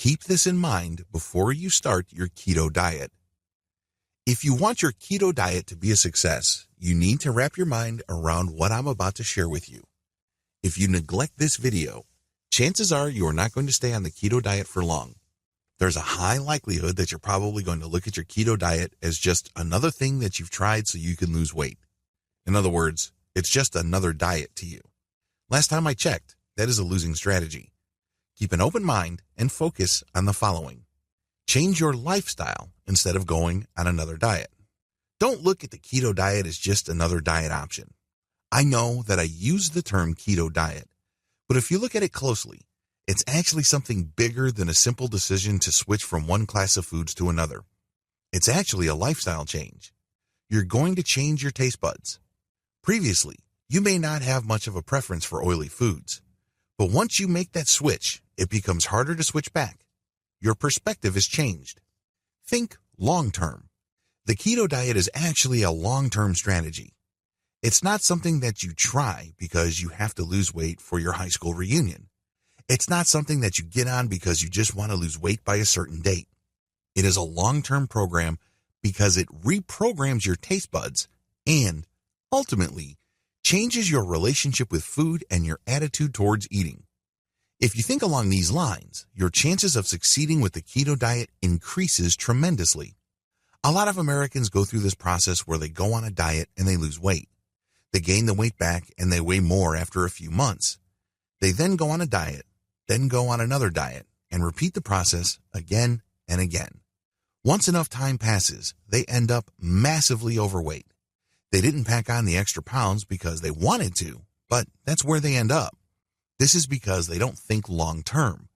Keep this in mind before you start your keto diet. If you want your keto diet to be a success, you need to wrap your mind around what I'm about to share with you. If you neglect this video, chances are you are not going to stay on the keto diet for long. There's a high likelihood that you're probably going to look at your keto diet as just another thing that you've tried so you can lose weight. In other words, it's just another diet to you. Last time I checked, that is a losing strategy. Keep an open mind and focus on the following. Change your lifestyle instead of going on another diet. Don't look at the keto diet as just another diet option. I know that I use the term keto diet, but if you look at it closely, it's actually something bigger than a simple decision to switch from one class of foods to another. It's actually a lifestyle change. You're going to change your taste buds. Previously, you may not have much of a preference for oily foods, but once you make that switch, it becomes harder to switch back. Your perspective is changed. Think long-term. The keto diet is actually a long-term strategy. It's not something that you try because you have to lose weight for your high school reunion. It's not something that you get on because you just want to lose weight by a certain date. It is a long-term program because it reprograms your taste buds and, ultimately, changes your relationship with food and your attitude towards eating. If you think along these lines, your chances of succeeding with the keto diet increases tremendously. A lot of Americans go through this process where they go on a diet and they lose weight. They gain the weight back and they weigh more after a few months. They then go on a diet, then go on another diet, and repeat the process again and again. Once enough time passes, they end up massively overweight. They didn't pack on the extra pounds because they wanted to, but that's where they end up. This is because they don't think long term.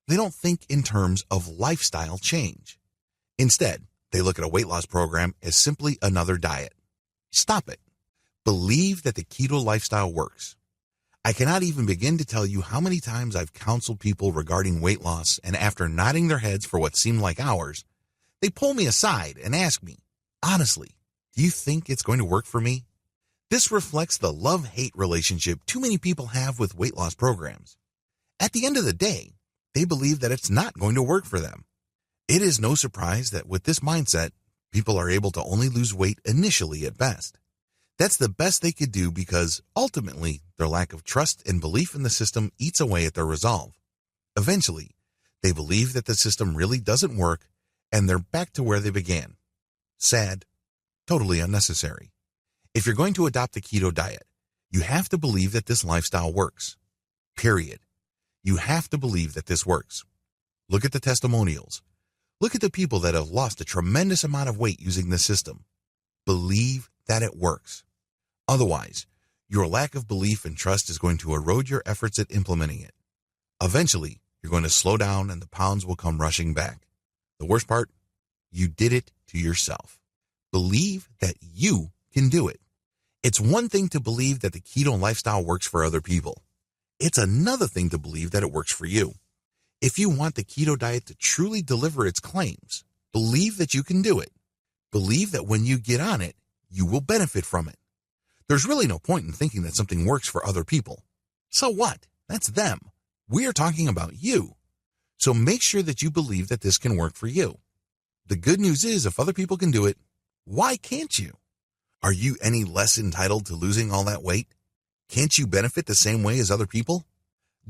They don't think in terms of lifestyle change. Instead, they look at a weight loss program as simply another diet. Stop it. Believe that the keto lifestyle works. I cannot even begin to tell you how many times I've counseled people regarding weight loss, and after nodding their heads for what seemed like hours, they pull me aside and ask me, honestly, do you think it's going to work for me? This reflects the love-hate relationship too many people have with weight loss programs. At the end of the day, they believe that it's not going to work for them. It is no surprise that with this mindset, people are able to only lose weight initially at best. That's the best they could do because, ultimately, their lack of trust and belief in the system eats away at their resolve. Eventually, they believe that the system really doesn't work, and they're back to where they began. Sad. Totally unnecessary. If you're going to adopt the keto diet, you have to believe that this lifestyle works. Period. You have to believe that this works. Look at the testimonials. Look at the people that have lost a tremendous amount of weight using this system. Believe that it works. Otherwise, your lack of belief and trust is going to erode your efforts at implementing it. Eventually, you're going to slow down and the pounds will come rushing back. The worst part? You did it to yourself. Believe that you can do it. It's one thing to believe that the keto lifestyle works for other people. It's another thing to believe that it works for you. If you want the keto diet to truly deliver its claims, believe that you can do it. Believe that when you get on it, you will benefit from it. There's really no point in thinking that something works for other people. So what? That's them. We are talking about you. So make sure that you believe that this can work for you. The good news is if other people can do it, why can't you? Are you any less entitled to losing all that weight? Can't you benefit the same way as other people?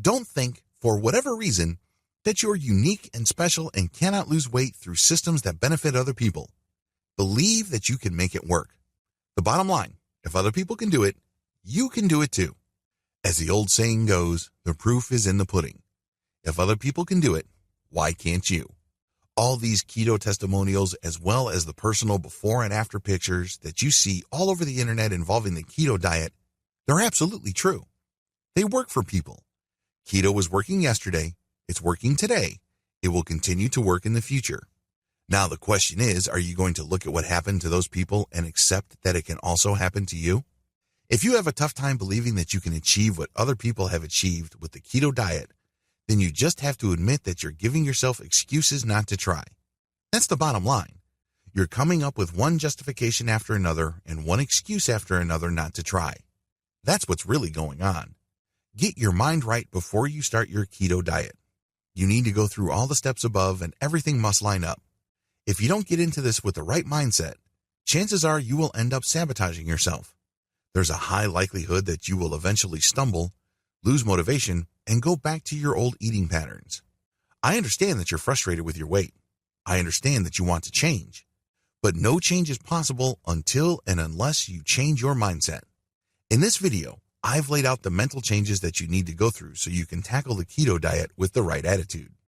Don't think, for whatever reason, that you're unique and special and cannot lose weight through systems that benefit other people. Believe that you can make it work. The bottom line, if other people can do it, you can do it too. As the old saying goes, the proof is in the pudding. If other people can do it, why can't you? All these keto testimonials, as well as the personal before and after pictures that you see all over the internet involving the keto diet, they're absolutely true. They work for people. Keto was working yesterday. It's working today. It will continue to work in the future. Now the question is, are you going to look at what happened to those people and accept that it can also happen to you? If you have a tough time believing that you can achieve what other people have achieved with the keto diet, then you just have to admit that you're giving yourself excuses not to try. That's the bottom line. You're coming up with one justification after another and one excuse after another not to try. That's what's really going on. Get your mind right before you start your keto diet. You need to go through all the steps above and everything must line up. If you don't get into this with the right mindset, chances are you will end up sabotaging yourself. There's a high likelihood that you will eventually stumble, lose motivation, and go back to your old eating patterns. I understand that you're frustrated with your weight. I understand that you want to change. But no change is possible until and unless you change your mindset. In this video, I've laid out the mental changes that you need to go through so you can tackle the keto diet with the right attitude.